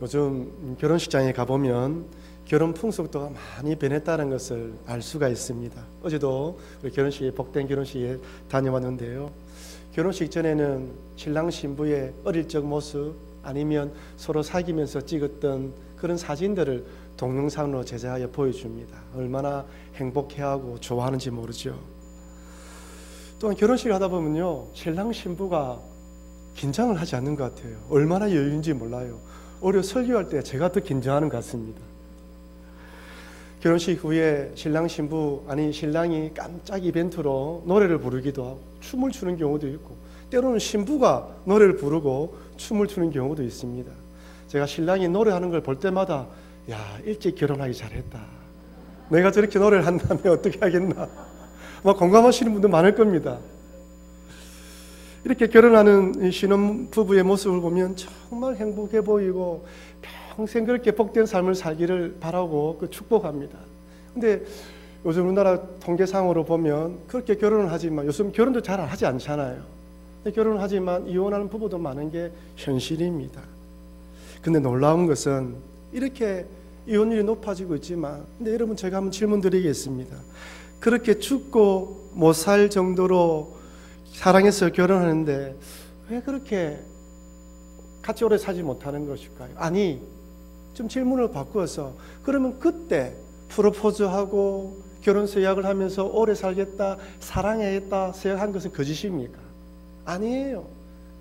요즘 결혼식장에 가보면 결혼 풍속도가 많이 변했다는 것을 알 수가 있습니다. 어제도 우리 결혼식에, 복된 결혼식에 다녀왔는데요. 결혼식 전에는 신랑 신부의 어릴 적 모습 아니면 서로 사귀면서 찍었던 그런 사진들을 동영상으로 제작하여 보여줍니다. 얼마나 행복해하고 좋아하는지 모르죠. 또한 결혼식을 하다 보면요, 신랑 신부가 긴장을 하지 않는 것 같아요. 얼마나 여유인지 몰라요. 오히려 설교할 때 제가 더 긴장하는 것 같습니다. 결혼식 후에 신랑 신부 아니 신랑이 깜짝 이벤트로 노래를 부르기도 하고 춤을 추는 경우도 있고, 때로는 신부가 노래를 부르고 춤을 추는 경우도 있습니다. 제가 신랑이 노래하는 걸 볼 때마다 야, 일찍 결혼하기 잘했다. 내가 저렇게 노래를 한다면 어떻게 하겠나. 막 공감하시는 분도 많을 겁니다. 이렇게 결혼하는 신혼부부의 모습을 보면 정말 행복해 보이고 평생 그렇게 복된 삶을 살기를 바라고 축복합니다. 근데 요즘 우리나라 통계상으로 보면 그렇게 결혼을 하지만 요즘 결혼도 잘 하지 않잖아요. 결혼을 하지만 이혼하는 부부도 많은 게 현실입니다. 근데 놀라운 것은 이렇게 이혼율이 높아지고 있지만, 근데 여러분 제가 한번 질문 드리겠습니다. 그렇게 죽고 못 살 정도로 사랑해서 결혼하는데 왜 그렇게 같이 오래 살지 못하는 것일까요? 아니, 좀 질문을 바꾸어서 그러면 그때 프로포즈하고 결혼 서약을 하면서 오래 살겠다, 사랑하겠다 서약한 것은 거짓입니까? 아니에요.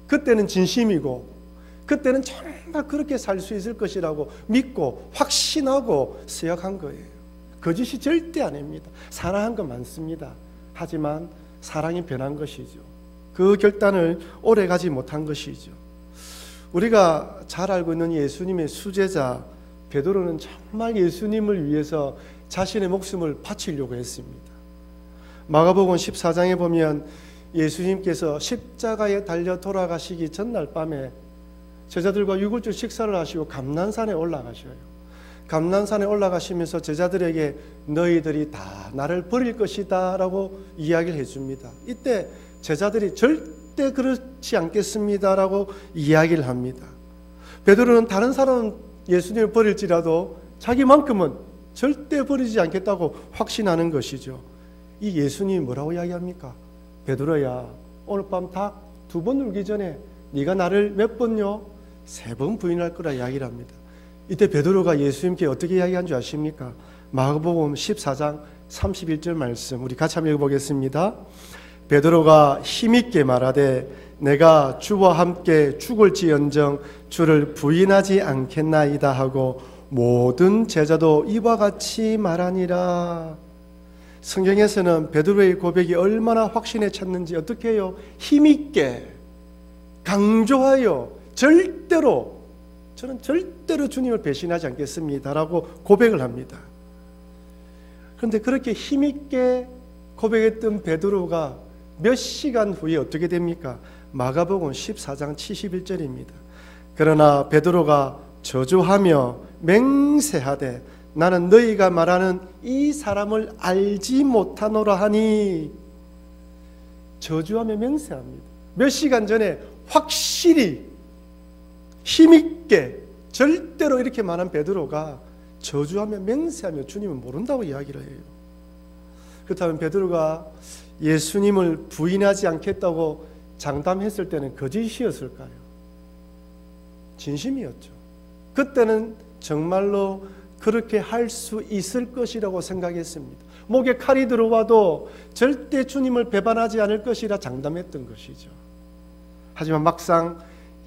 그때는 진심이고 그때는 정말 그렇게 살 수 있을 것이라고 믿고 확신하고 서약한 거예요. 거짓이 절대 아닙니다. 사랑한 거 많습니다. 하지만 사랑이 변한 것이죠. 그 결단을 오래 가지 못한 것이죠. 우리가 잘 알고 있는 예수님의 수제자 베드로는 정말 예수님을 위해서 자신의 목숨을 바치려고 했습니다. 마가복음 14장에 보면 예수님께서 십자가에 달려 돌아가시기 전날 밤에 제자들과 유골절 식사를 하시고 감난산에 올라가셔요. 감난산에 올라가시면서 제자들에게 너희들이 다 나를 버릴 것이다 라고 이야기를 해줍니다. 이때 제자들이 절대 그렇지 않겠습니다 라고 이야기를 합니다. 베드로는 다른 사람은 예수님을 버릴지라도 자기만큼은 절대 버리지 않겠다고 확신하는 것이죠. 이 예수님이 뭐라고 이야기합니까? 베드로야, 오늘 밤 닭 2번 울기 전에 네가 나를 몇 번요? 3번 부인할 거라 이야기를 합니다. 이때 베드로가 예수님께 어떻게 이야기한 줄 아십니까? 마가복음 14장 31절 말씀 우리 같이 한번 읽어보겠습니다. 베드로가 힘있게 말하되 내가 주와 함께 죽을지언정 주를 부인하지 않겠나이다 하고 모든 제자도 이와 같이 말하니라. 성경에서는 베드로의 고백이 얼마나 확신에 찼는지 어떻게 해요? 힘있게 강조하여 저는 절대로 주님을 배신하지 않겠습니다 라고 고백을 합니다. 그런데 그렇게 힘있게 고백했던 베드로가 몇 시간 후에 어떻게 됩니까? 마가복음 14장 71절입니다. 그러나 베드로가 저주하며 맹세하되 나는 너희가 말하는 이 사람을 알지 못하노라 하니. 저주하며 맹세합니다. 몇 시간 전에 확실히 힘있게 절대로 이렇게 말한 베드로가 저주하며 맹세하며 주님은 모른다고 이야기를 해요. 그렇다면 베드로가 예수님을 부인하지 않겠다고 장담했을 때는 거짓이었을까요? 진심이었죠. 그때는 정말로 그렇게 할 수 있을 것이라고 생각했습니다. 목에 칼이 들어와도 절대 주님을 배반하지 않을 것이라 장담했던 것이죠. 하지만 막상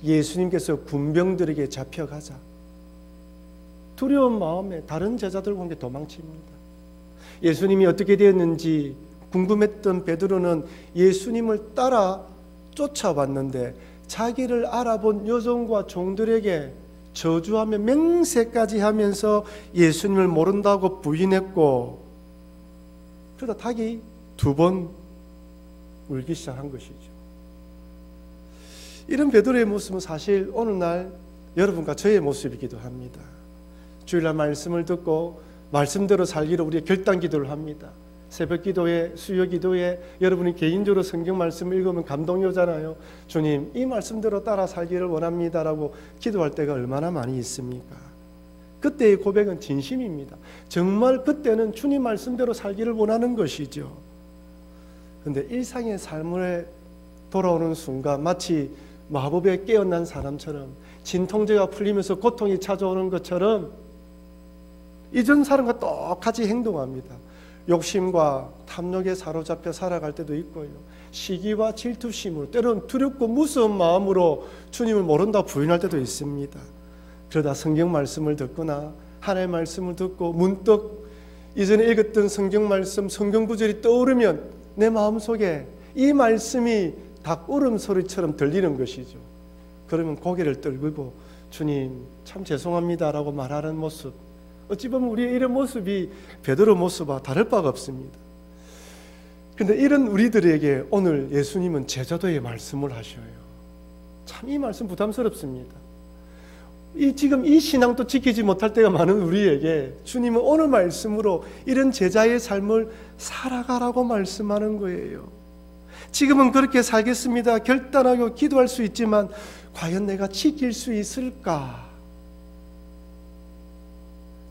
예수님께서 군병들에게 잡혀가자 두려운 마음에 다른 제자들과 함께 도망칩니다. 예수님이 어떻게 되었는지 궁금했던 베드로는 예수님을 따라 쫓아왔는데 자기를 알아본 여종과 종들에게 저주하며 맹세까지 하면서 예수님을 모른다고 부인했고, 그러다 닭이 2번 울기 시작한 것이죠. 이런 베드로의 모습은 사실 오늘날 여러분과 저의 모습이기도 합니다. 주일날 말씀을 듣고 말씀대로 살기로 우리가 결단 기도를 합니다. 새벽 기도에, 수요 기도에 여러분이 개인적으로 성경 말씀 읽으면 감동이 오잖아요. 주님, 이 말씀대로 따라 살기를 원합니다라고 기도할 때가 얼마나 많이 있습니까? 그때의 고백은 진심입니다. 정말 그때는 주님 말씀대로 살기를 원하는 것이죠. 그런데 일상의 삶에 돌아오는 순간 마치 마법에 깨어난 사람처럼, 진통제가 풀리면서 고통이 찾아오는 것처럼 이전 사람과 똑같이 행동합니다. 욕심과 탐욕에 사로잡혀 살아갈 때도 있고요. 시기와 질투심으로, 때로는 두렵고 무서운 마음으로 주님을 모른다 부인할 때도 있습니다. 그러다 성경 말씀을 듣거나 하나님의 말씀을 듣고 문득 이전에 읽었던 성경 말씀, 성경 구절이 떠오르면 내 마음속에 이 말씀이 닭 울음소리처럼 들리는 것이죠. 그러면 고개를 떨구고 주님 참 죄송합니다라고 말하는 모습, 어찌 보면 우리의 이런 모습이 베드로 모습과 다를 바가 없습니다. 그런데 이런 우리들에게 오늘 예수님은 제자도의 말씀을 하셔요. 참 이 말씀 부담스럽습니다. 지금 이 신앙도 지키지 못할 때가 많은 우리에게 주님은 오늘 말씀으로 이런 제자의 삶을 살아가라고 말씀하는 거예요. 지금은 그렇게 살겠습니다. 결단하고 기도할 수 있지만 과연 내가 지킬 수 있을까?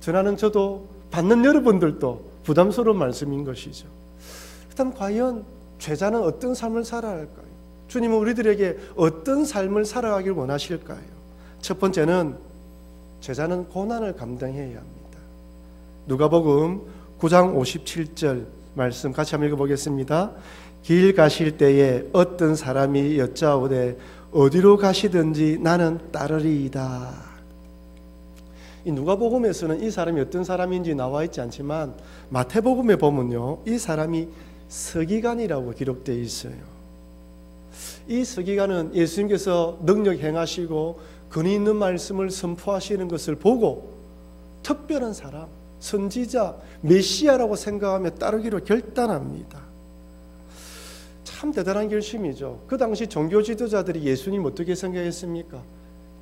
전하는 저도 받는 여러분들도 부담스러운 말씀인 것이죠. 일단 과연 제자는 어떤 삶을 살아야 할까요? 주님은 우리들에게 어떤 삶을 살아가길 원하실까요? 첫 번째는 제자는 고난을 감당해야 합니다. 누가복음 9장 57절 말씀 같이 한번 읽어보겠습니다. 길 가실 때에 어떤 사람이 여짜오되 어디로 가시든지 나는 따르리이다. 이 누가복음에서는 이 사람이 어떤 사람인지 나와 있지 않지만 마태복음에 보면요, 이 사람이 서기관이라고 기록되어 있어요. 이 서기관은 예수님께서 능력 행하시고 근위 있는 말씀을 선포하시는 것을 보고 특별한 사람, 선지자, 메시아라고 생각하며 따르기로 결단합니다. 참 대단한 결심이죠. 그 당시 종교 지도자들이 예수님 어떻게 생각했습니까?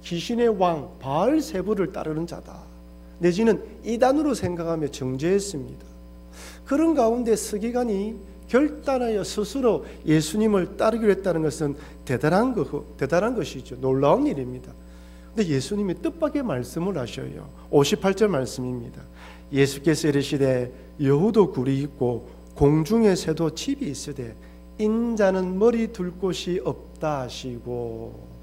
귀신의 왕 바알세부를 따르는 자다, 내지는 이단으로 생각하며 정죄했습니다. 그런 가운데 서기관이 결단하여 스스로 예수님을 따르기로 했다는 것은 대단한 것이죠. 놀라운 일입니다. 근데 예수님이 뜻밖의 말씀을 하셔요. 58절 말씀입니다. 예수께서 이르시되 여우도 굴이 있고 공중의 새도 집이 있으되 인자는 머리 둘 곳이 없다 하시고,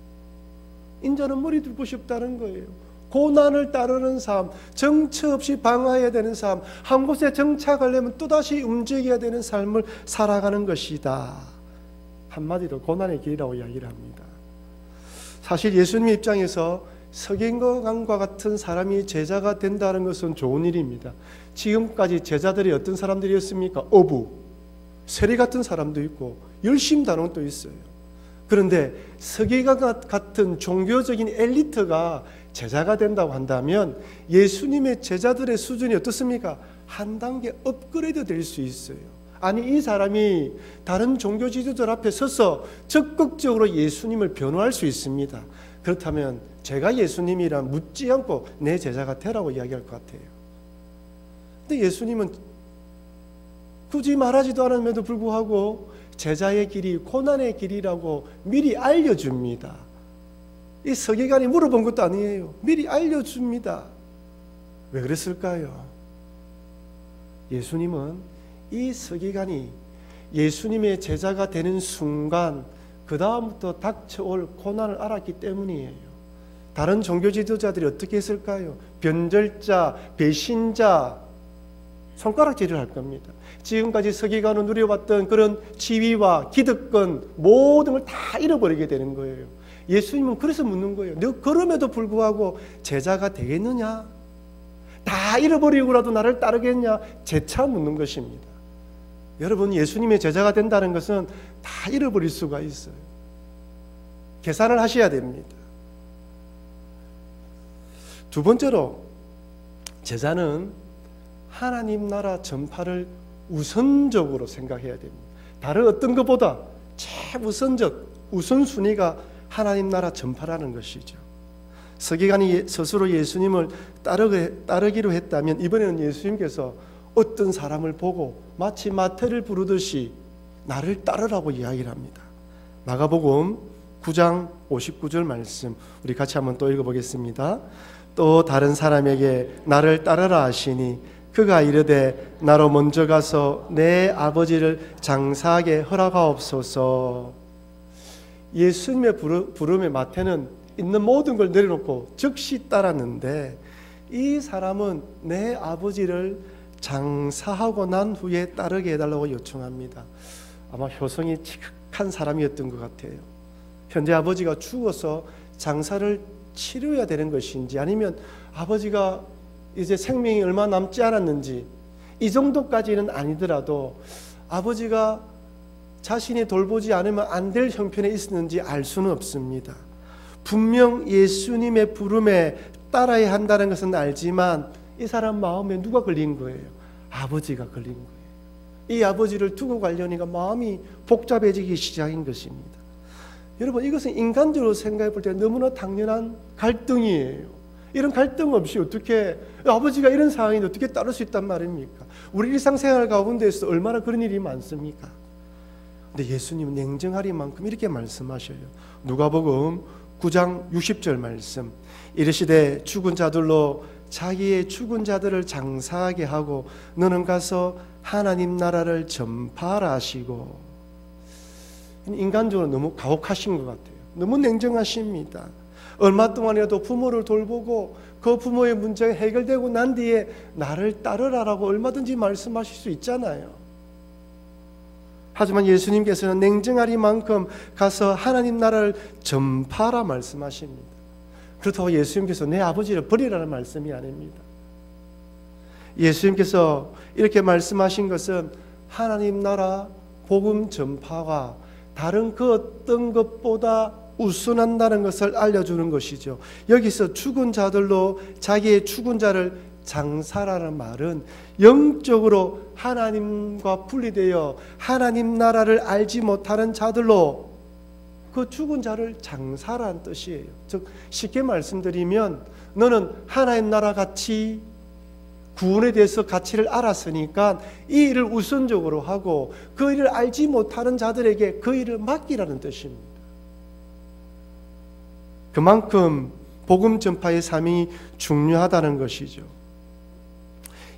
인자는 머리 둘 곳이 없다는 거예요. 고난을 따르는 삶, 정처 없이 방황해야 되는 삶, 한 곳에 정착하려면 또다시 움직여야 되는 삶을 살아가는 것이다. 한마디로 고난의 길이라고 이야기를 합니다. 사실 예수님 입장에서 서기관과 같은 사람이 제자가 된다는 것은 좋은 일입니다. 지금까지 제자들이 어떤 사람들이었습니까? 어부, 세리 같은 사람도 있고 열심 다는 또 있어요. 그런데 서기관 같은 종교적인 엘리트가 제자가 된다고 한다면 예수님의 제자들의 수준이 어떻습니까? 한 단계 업그레이드 될 수 있어요. 아니, 이 사람이 다른 종교 지도자들 앞에 서서 적극적으로 예수님을 변호할 수 있습니다. 그렇다면 제가 예수님이란 묻지 않고 내 제자가 되라고 이야기할 것 같아요. 근데 예수님은 굳이 말하지도 않음에도 불구하고 제자의 길이 고난의 길이라고 미리 알려줍니다. 이 서기관이 물어본 것도 아니에요. 미리 알려줍니다. 왜 그랬을까요? 예수님은 이 서기관이 예수님의 제자가 되는 순간 그 다음부터 닥쳐올 고난을 알았기 때문이에요. 다른 종교 지도자들이 어떻게 했을까요? 변절자, 배신자, 손가락질을 할 겁니다. 지금까지 서기관은 누려왔던 그런 지위와 기득권 모든 걸 다 잃어버리게 되는 거예요. 예수님은 그래서 묻는 거예요. 너 그럼에도 불구하고 제자가 되겠느냐? 다 잃어버리고라도 나를 따르겠냐? 재차 묻는 것입니다. 여러분, 예수님의 제자가 된다는 것은 다 잃어버릴 수가 있어요. 계산을 하셔야 됩니다. 두 번째로, 제자는 하나님 나라 전파를 우선적으로 생각해야 됩니다. 다른 어떤 것보다 최우선적, 우선순위가 하나님 나라 전파라는 것이죠. 서기관이 스스로 예수님을 따르기로 했다면 이번에는 예수님께서 어떤 사람을 보고 마치 마태를 부르듯이 나를 따르라고 이야기를 합니다. 마가복음 9장 59절 말씀 우리 같이 한번 또 읽어보겠습니다. 또 다른 사람에게 나를 따르라 하시니 그가 이르되 나로 먼저 가서 내 아버지를 장사하게 허락하옵소서. 예수님의 부름에 마태는 있는 모든 걸 내려놓고 즉시 따랐는데 이 사람은 내 아버지를 장사하고 난 후에 따르게 해달라고 요청합니다. 아마 효성이 지극한 사람이었던 것 같아요. 현재 아버지가 죽어서 장사를 치러야 되는 것인지 아니면 아버지가 이제 생명이 얼마 남지 않았는지 이 정도까지는 아니더라도 아버지가 자신이 돌보지 않으면 안 될 형편에 있었는지 알 수는 없습니다. 분명 예수님의 부름에 따라야 한다는 것은 알지만 이 사람 마음에 누가 걸린 거예요? 아버지가 걸린 거예요. 이 아버지를 두고 가려니까 마음이 복잡해지기 시작인 것입니다. 여러분, 이것은 인간적으로 생각해 볼 때 너무나 당연한 갈등이에요. 이런 갈등 없이 어떻게 아버지가 이런 상황인데 어떻게 따를 수 있단 말입니까? 우리 일상생활 가운데서 얼마나 그런 일이 많습니까? 근데 예수님은 냉정하리만큼 이렇게 말씀하셔요. 누가복음 9장 60절 말씀 이르시되 죽은 자들로 자기의 죽은 자들을 장사하게 하고 너는 가서 하나님 나라를 전파하라 하시고. 인간적으로 너무 가혹하신 것 같아요. 너무 냉정하십니다. 얼마 동안이라도 부모를 돌보고 그 부모의 문제가 해결되고 난 뒤에 나를 따르라라고 얼마든지 말씀하실 수 있잖아요. 하지만 예수님께서는 냉정하리만큼 가서 하나님 나라를 전파하라 말씀하십니다. 그렇다고 예수님께서 내 아버지를 버리라는 말씀이 아닙니다. 예수님께서 이렇게 말씀하신 것은 하나님 나라 복음 전파가 다른 그 어떤 것보다 우선한다는 것을 알려주는 것이죠. 여기서 죽은 자들로 자기의 죽은 자를 장사라는 말은 영적으로 하나님과 분리되어 하나님 나라를 알지 못하는 자들로 그 죽은 자를 장사라는 뜻이에요. 즉 쉽게 말씀드리면 너는 하나님 나라 가치 구원에 대해서 가치를 알았으니까 이 일을 우선적으로 하고 그 일을 알지 못하는 자들에게 그 일을 맡기라는 뜻입니다. 그만큼 복음 전파의 사명이 중요하다는 것이죠.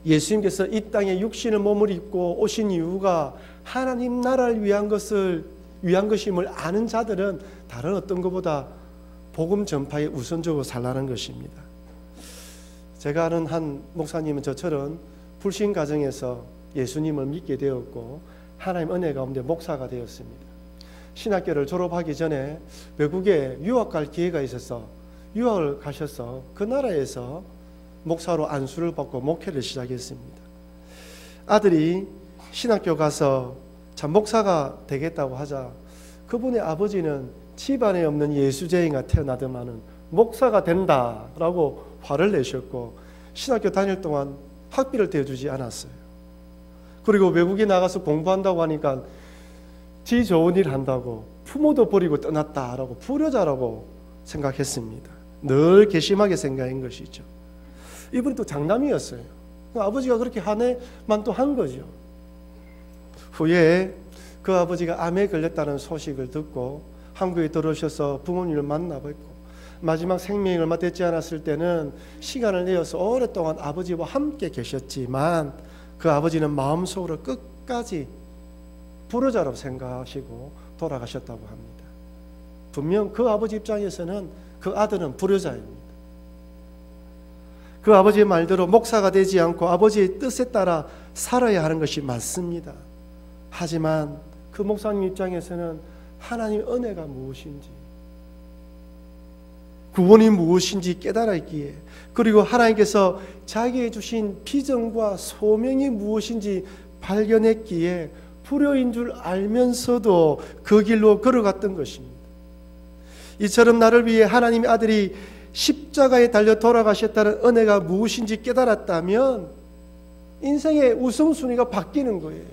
예수님께서 이 땅에 육신의 몸을 입고 오신 이유가 하나님 나라를 위한 것임을 아는 자들은 다른 어떤 것보다 복음 전파에 우선적으로 살라는 것입니다. 제가 아는 한 목사님은 저처럼 불신 가정에서 예수님을 믿게 되었고 하나님 은혜 가운데 목사가 되었습니다. 신학교를 졸업하기 전에 외국에 유학 갈 기회가 있어서 유학을 가셔서 그 나라에서 목사로 안수를 받고 목회를 시작했습니다. 아들이 신학교 가서 참 목사가 되겠다고 하자 그분의 아버지는 집안에 없는 예수쟁이가 태어나더만은 목사가 된다라고 화를 내셨고 신학교 다닐 동안 학비를 대주지 않았어요. 그리고 외국에 나가서 공부한다고 하니까 지 좋은 일 한다고 부모도 버리고 떠났다라고 불효자라고 생각했습니다. 늘 괘씸하게 생각한 것이죠. 이분이 또 장남이었어요. 아버지가 그렇게 하네만 또 한 거죠. 후에 그 아버지가 암에 걸렸다는 소식을 듣고 한국에 들어오셔서 부모님을 만나뵙고 마지막 생명이 얼마 되지 않았을 때는 시간을 내어서 오랫동안 아버지와 함께 계셨지만 그 아버지는 마음속으로 끝까지 불효자라고 생각하시고 돌아가셨다고 합니다. 분명 그 아버지 입장에서는 그 아들은 불효자입니다. 그 아버지의 말대로 목사가 되지 않고 아버지의 뜻에 따라 살아야 하는 것이 맞습니다. 하지만 그 목사님 입장에서는 하나님의 은혜가 무엇인지 구원이 무엇인지 깨달았기에 그리고 하나님께서 자기의 주신 비전과 소명이 무엇인지 발견했기에 불효인 줄 알면서도 그 길로 걸어갔던 것입니다. 이처럼 나를 위해 하나님의 아들이 십자가에 달려 돌아가셨다는 은혜가 무엇인지 깨달았다면 인생의 우선순위가 바뀌는 거예요.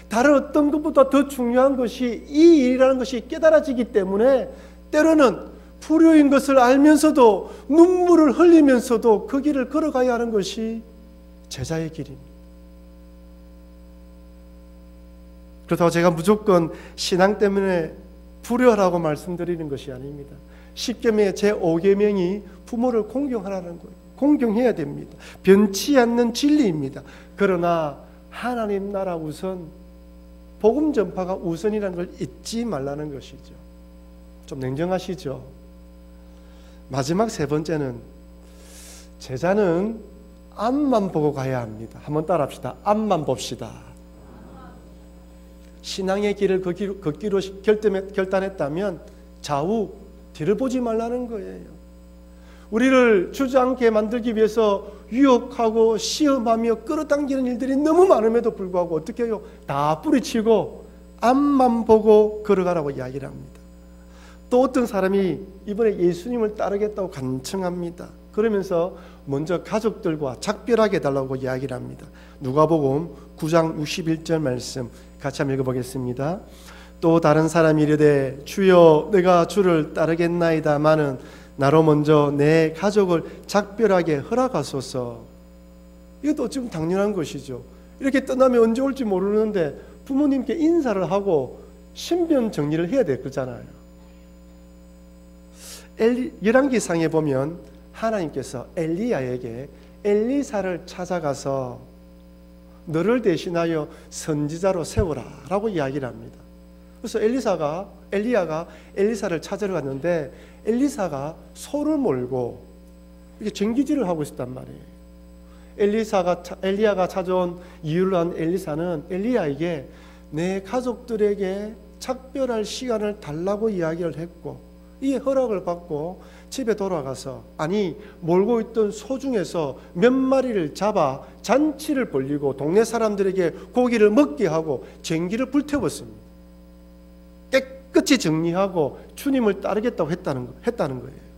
다른 어떤 것보다 더 중요한 것이 이 일이라는 것이 깨달아지기 때문에 때로는 불효인 것을 알면서도 눈물을 흘리면서도 그 길을 걸어가야 하는 것이 제자의 길입니다. 그렇다고 제가 무조건 신앙 때문에 불효하라고 말씀드리는 것이 아닙니다. 10계명의 제5계명이 부모를 공경하라는 거예요. 공경해야 됩니다. 변치 않는 진리입니다. 그러나 하나님 나라 우선, 복음 전파가 우선이라는 걸 잊지 말라는 것이죠. 좀 냉정하시죠? 마지막 세 번째는, 제자는 앞만 보고 가야 합니다. 한번 따라합시다. 앞만 봅시다. 신앙의 길을 걷기로 결단했다면 좌우 뒤를 보지 말라는 거예요. 우리를 주저앉게 만들기 위해서 유혹하고 시험하며 끌어당기는 일들이 너무 많음에도 불구하고 어떻게 해요? 다 뿌리치고 앞만 보고 걸어가라고 이야기를 합니다. 또 어떤 사람이 이번에 예수님을 따르겠다고 간청합니다. 그러면서 먼저 가족들과 작별하게 해달라고 이야기를 합니다. 누가복음 9장 61절 말씀 같이 한번 읽어보겠습니다. 또 다른 사람이 이르되 주여 내가 주를 따르겠나이다마는 나로 먼저 내 가족을 작별하게 허락하소서. 이것도 어찌 보면 당연한 것이죠. 이렇게 떠나면 언제 올지 모르는데 부모님께 인사를 하고 신변 정리를 해야 될 거잖아요. 열왕기상에 보면 하나님께서 엘리야에게 엘리사를 찾아가서 너를 대신하여 선지자로 세워라 라고 이야기를 합니다. 그래서 엘리야가 엘리사를 찾으러 갔는데 엘리사가 소를 몰고 이렇게 전기질을 하고 있었단 말이에요. 엘리야가 찾아온 이유를 한 엘리사는 엘리야에게 내 가족들에게 작별할 시간을 달라고 이야기를 했고, 이에 허락을 받고 집에 돌아가서 몰고 있던 소 중에서 몇 마리를 잡아 잔치를 벌리고 동네 사람들에게 고기를 먹게 하고 전기를 불태웠습니다. 깨끗이 정리하고 주님을 따르겠다고 했다는 거예요.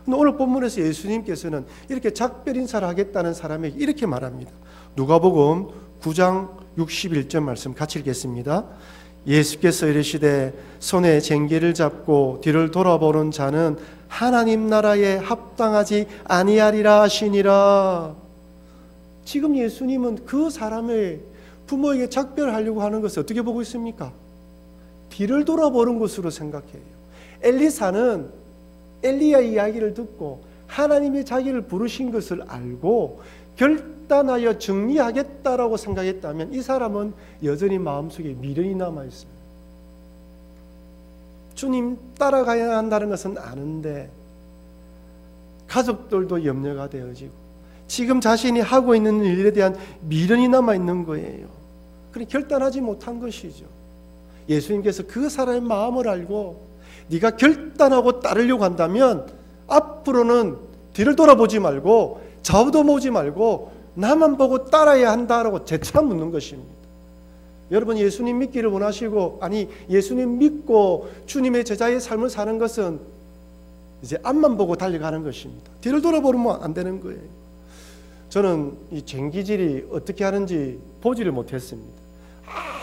근데 오늘 본문에서 예수님께서는 이렇게 작별 인사를 하겠다는 사람에게 이렇게 말합니다. 누가복음 9장 61절 말씀 같이 읽겠습니다. 예수께서 이르시되 손에 쟁기를 잡고 뒤를 돌아보는 자는 하나님 나라에 합당하지 아니하리라 하시니라. 지금 예수님은 그 사람의 부모에게 작별하려고 하는 것을 어떻게 보고 있습니까? 뒤를 돌아보는 것으로 생각해요. 엘리사는 엘리야의 이야기를 듣고 하나님이 자기를 부르신 것을 알고 결단하여 정리하겠다라고 생각했다면 이 사람은 여전히 마음속에 미련이 남아있어요. 주님 따라가야 한다는 것은 아는데 가족들도 염려가 되어지고 지금 자신이 하고 있는 일에 대한 미련이 남아있는 거예요. 그러니 결단하지 못한 것이죠. 예수님께서 그 사람의 마음을 알고 네가 결단하고 따르려고 한다면 앞으로는 뒤를 돌아보지 말고 좌우도 보지 말고 나만 보고 따라야 한다라고 재차 묻는 것입니다. 여러분, 예수님 믿기를 원하시고 예수님 믿고 주님의 제자의 삶을 사는 것은 이제 앞만 보고 달려가는 것입니다. 뒤를 돌아보면 안 되는 거예요. 저는 이 쟁기질이 어떻게 하는지 보지를 못했습니다.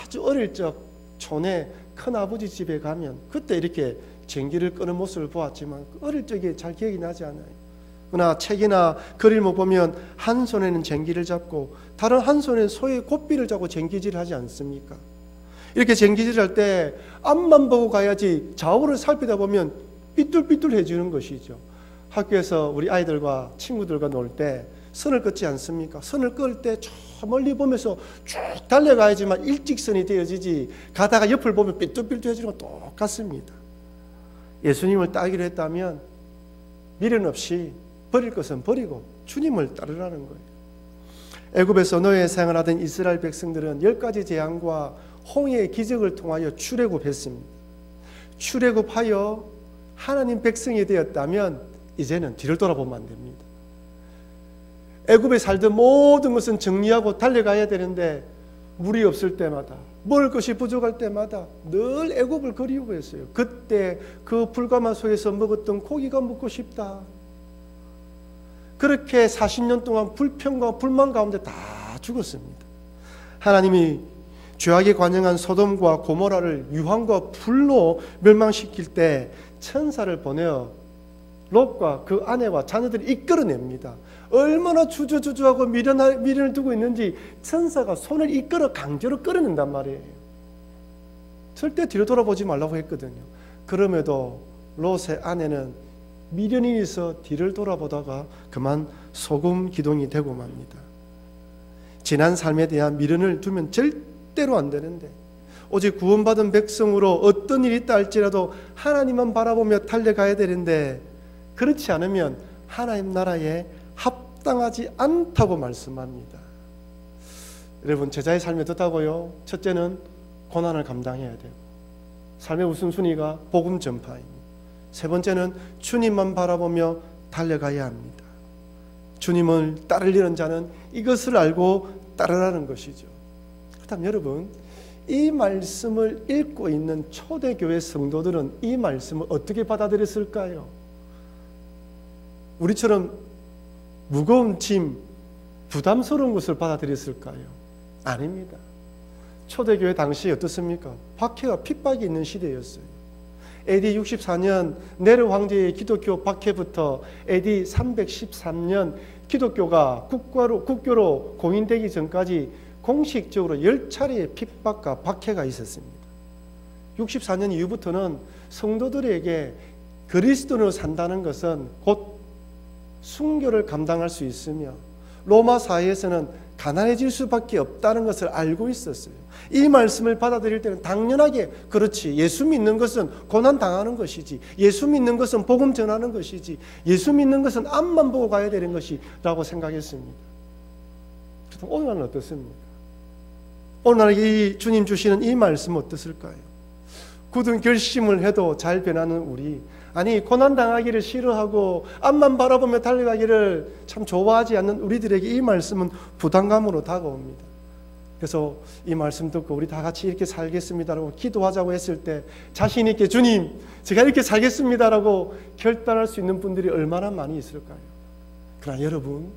아주 어릴 적 촌에 큰아버지 집에 가면 그때 이렇게 쟁기를 끄는 모습을 보았지만 어릴 적에 잘 기억이 나지 않아요. 그러나 책이나 그림을 보면 한 손에는 쟁기를 잡고 다른 한 손에는 소의 곱비를 잡고 쟁기질을 하지 않습니까? 이렇게 쟁기질을 할 때 앞만 보고 가야지 좌우를 살피다 보면 삐뚤삐뚤해지는 것이죠. 학교에서 우리 아이들과 친구들과 놀 때 선을 긋지 않습니까? 선을 끌 때 저 멀리 보면서 쭉 달려가야지만 일직선이 되어지지 가다가 옆을 보면 삐뚤삐뚤해지는 건 똑같습니다. 예수님을 따르기로 했다면 미련 없이 버릴 것은 버리고 주님을 따르라는 거예요. 애굽에서 노예 생활하던 이스라엘 백성들은 10가지 재앙과 홍해의 기적을 통하여 출애굽했습니다. 출애굽하여 하나님 백성이 되었다면 이제는 뒤를 돌아보면 안 됩니다. 애굽에 살던 모든 것은 정리하고 달려가야 되는데 물이 없을 때마다 먹을 것이 부족할 때마다 늘 애굽을 그리워했어요. 그때 그 불가마 속에서 먹었던 고기가 먹고 싶다. 그렇게 40년 동안 불평과 불만 가운데 다 죽었습니다. 하나님이 죄악에 관영한 소돔과 고모라를 유황과 불로 멸망시킬 때 천사를 보내어 롯과 그 아내와 자녀들을 이끌어냅니다. 얼마나 주저주저하고 미련을 두고 있는지 천사가 손을 이끌어 강제로 끌어낸단 말이에요. 절대 뒤로 돌아보지 말라고 했거든요. 그럼에도 롯의 아내는 미련이 있어 뒤를 돌아보다가 그만 소금 기둥이 되고 맙니다. 지난 삶에 대한 미련을 두면 절대로 안 되는데, 오직 구원받은 백성으로 어떤 일이 있다 할지라도 하나님만 바라보며 달려가야 되는데, 그렇지 않으면 하나님 나라에 합당하지 않다고 말씀합니다. 여러분, 제자의 삶에 떴다고요? 첫째는 고난을 감당해야 되고, 삶의 우선순위가 복음 전파입니다. 세 번째는 주님만 바라보며 달려가야 합니다. 주님을 따르려는 자는 이것을 알고 따르라는 것이죠. 그렇다면 여러분, 이 말씀을 읽고 있는 초대교회 성도들은 이 말씀을 어떻게 받아들였을까요? 우리처럼 무거운 짐, 부담스러운 것을 받아들였을까요? 아닙니다. 초대교회 당시 어떻습니까? 박해와 핍박이 있는 시대였어요. AD 64년 네로 황제의 기독교 박해부터 AD 313년 기독교가 국교로 공인되기 전까지 공식적으로 10차례의 핍박과 박해가 있었습니다. 64년 이후부터는 성도들에게 그리스도인으로 산다는 것은 곧 순교를 감당할 수 있으며 로마 사회에서는 가난해질 수밖에 없다는 것을 알고 있었어요. 이 말씀을 받아들일 때는 당연하게 그렇지, 예수 믿는 것은 고난 당하는 것이지, 예수 믿는 것은 복음 전하는 것이지, 예수 믿는 것은 앞만 보고 가야 되는 것이라고 생각했습니다. 오늘날은 어떻습니까? 오늘날 이 주님 주시는 이 말씀은 어떻을까요? 굳은 결심을 해도 잘 변하는 우리, 아니 고난 당하기를 싫어하고 앞만 바라보며 달려가기를 참 좋아하지 않는 우리들에게 이 말씀은 부담감으로 다가옵니다. 그래서 이 말씀 듣고 우리 다 같이 이렇게 살겠습니다라고 기도하자고 했을 때 자신 있게 주님 제가 이렇게 살겠습니다라고 결단할 수 있는 분들이 얼마나 많이 있을까요? 그러나 여러분,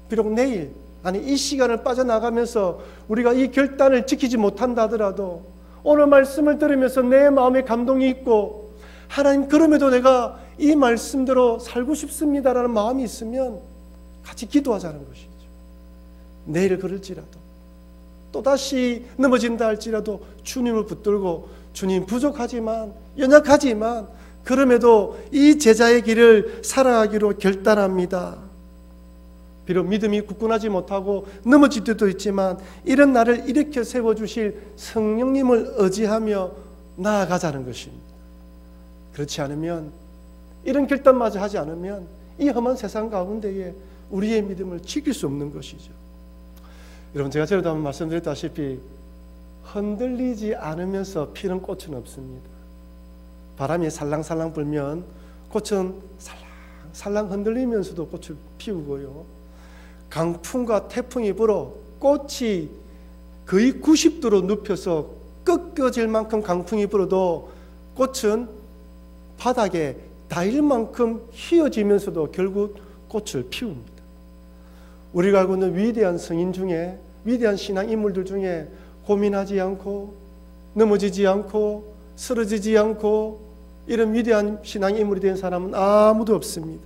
비록 내일 아니 이 시간을 빠져나가면서 우리가 이 결단을 지키지 못한다 하더라도 오늘 말씀을 들으면서 내 마음에 감동이 있고 하나님 그럼에도 내가 이 말씀대로 살고 싶습니다라는 마음이 있으면 같이 기도하자는 것이죠. 내일 그럴지라도 또다시 넘어진다 할지라도 주님을 붙들고 주님 부족하지만 연약하지만 그럼에도 이 제자의 길을 살아가기로 결단합니다. 비록 믿음이 굳건하지 못하고 넘어질 때도 있지만 이런 나를 일으켜 세워주실 성령님을 의지하며 나아가자는 것입니다. 그렇지 않으면 이런 결단마저 하지 않으면 이 험한 세상 가운데에 우리의 믿음을 지킬 수 없는 것이죠. 여러분, 제가 전에도 한번 말씀드렸다시피 흔들리지 않으면서 피는 꽃은 없습니다. 바람이 살랑살랑 불면 꽃은 살랑살랑 흔들리면서도 꽃을 피우고요. 강풍과 태풍이 불어 꽃이 거의 90도로 눕혀서 꺾여질 만큼 강풍이 불어도 꽃은 바닥에 닿을 만큼 휘어지면서도 결국 꽃을 피웁니다. 우리가 알고 있는 위대한 성인 중에, 위대한 신앙 인물들 중에 고민하지 않고 넘어지지 않고 쓰러지지 않고 이런 위대한 신앙 인물이 된 사람은 아무도 없습니다.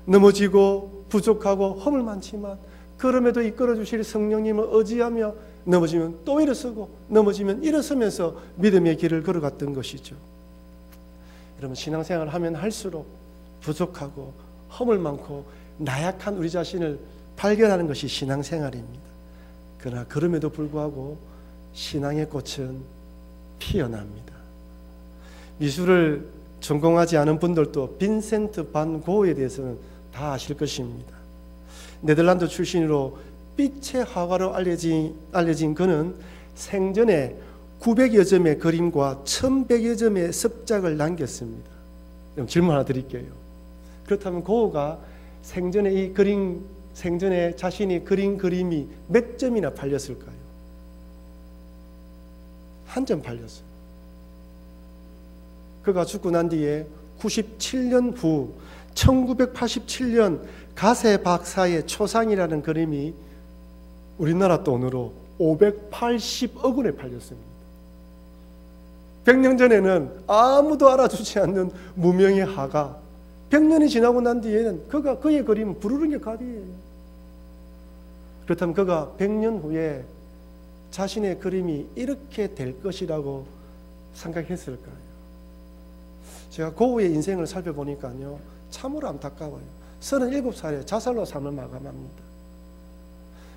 넘어지고 부족하고 허물 많지만 그럼에도 이끌어 주실 성령님을 의지하며 넘어지면 또 일어서고 넘어지면 일어서면서 믿음의 길을 걸어갔던 것이죠. 여러분, 신앙생활을 하면 할수록 부족하고 허물 많고 나약한 우리 자신을 발견하는 것이 신앙생활입니다. 그러나 그럼에도 불구하고 신앙의 꽃은 피어납니다. 미술을 전공하지 않은 분들도 빈센트 반 고흐에 대해서는 다 아실 것입니다. 네덜란드 출신으로 빛의 화가로 알려진 그는 생전에 900여 점의 그림과 1100여 점의 습작을 남겼습니다. 그럼 질문 하나 드릴게요. 그렇다면 고흐가 생전에 자신이 그린 그림이 몇 점이나 팔렸을까요? 한 점 팔렸어요. 그가 죽고 난 뒤에 97년 후 1987년 가세 박사의 초상이라는 그림이 우리나라 돈으로 580억 원에 팔렸습니다. 100년 전에는 아무도 알아주지 않는 무명의 화가 100년이 지나고 난 뒤에는 그의 그림은 부르는 게 갑이에요. 그렇다면 그가 100년 후에 자신의 그림이 이렇게 될 것이라고 생각했을까요? 제가 고우의 인생을 살펴보니까요, 참으로 안타까워요. 37살에 자살로 삶을 마감합니다.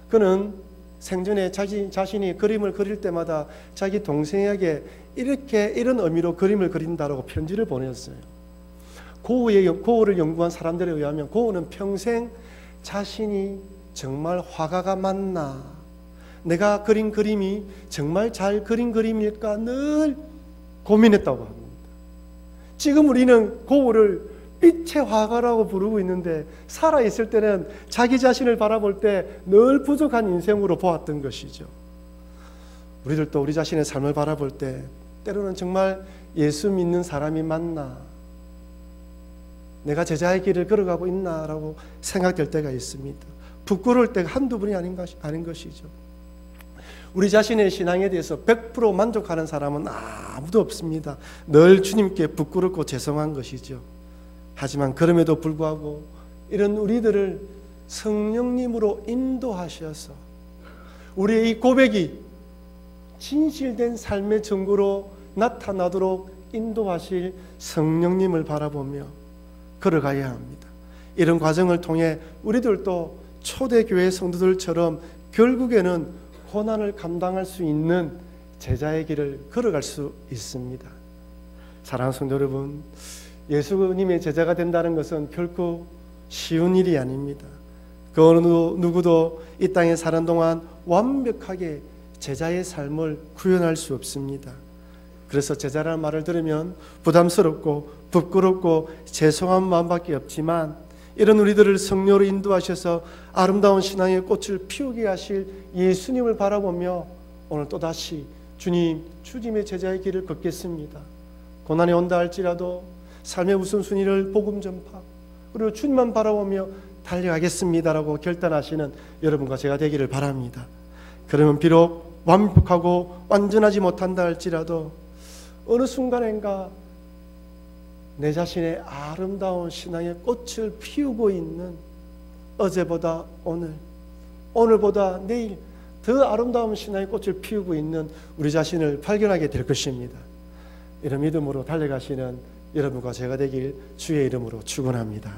그는 생전에 자기 자신이 그림을 그릴 때마다 자기 동생에게 이런 의미로 그림을 그린다라고 편지를 보냈어요. 고우를 연구한 사람들에 의하면 고우는 평생 자신이 정말 화가가 맞나, 내가 그린 그림이 정말 잘 그린 그림일까 늘 고민했다고 합니다. 지금 우리는 고우를 빛의 화가라고 부르고 있는데, 살아있을 때는 자기 자신을 바라볼 때 늘 부족한 인생으로 보았던 것이죠. 우리들도 우리 자신의 삶을 바라볼 때 때로는 정말 예수 믿는 사람이 맞나, 내가 제자의 길을 걸어가고 있나라고 생각될 때가 있습니다. 부끄러울 때가 한두 번이 아닌 것이죠. 우리 자신의 신앙에 대해서 100% 만족하는 사람은 아무도 없습니다. 늘 주님께 부끄럽고 죄송한 것이죠. 하지만 그럼에도 불구하고 이런 우리들을 성령님으로 인도하셔서 우리의 이 고백이 진실된 삶의 증거로 나타나도록 인도하실 성령님을 바라보며 걸어가야 합니다. 이런 과정을 통해 우리들도 초대교회 성도들처럼 결국에는 고난을 감당할 수 있는 제자의 길을 걸어갈 수 있습니다. 사랑하는 성도 여러분, 예수님의 제자가 된다는 것은 결코 쉬운 일이 아닙니다. 그 어느 누구도 이 땅에 사는 동안 완벽하게 제자의 삶을 구현할 수 없습니다. 그래서 제자라는 말을 들으면 부담스럽고 부끄럽고 죄송한 마음밖에 없지만, 이런 우리들을 성령으로 인도하셔서 아름다운 신앙의 꽃을 피우게 하실 예수님을 바라보며 오늘 또다시 주님의 제자의 길을 걷겠습니다. 고난이 온다 할지라도 삶의 우선순위를 복음 전파, 그리고 주님만 바라보며 달려가겠습니다라고 결단하시는 여러분과 제가 되기를 바랍니다. 그러면 비록 완벽하고 완전하지 못한다 할지라도 어느 순간인가 내 자신의 아름다운 신앙의 꽃을 피우고 있는, 어제보다 오늘, 오늘보다 내일 더 아름다운 신앙의 꽃을 피우고 있는 우리 자신을 발견하게 될 것입니다. 이런 믿음으로 달려가시는 여러분과 제가 되길 주의 이름으로 축원합니다.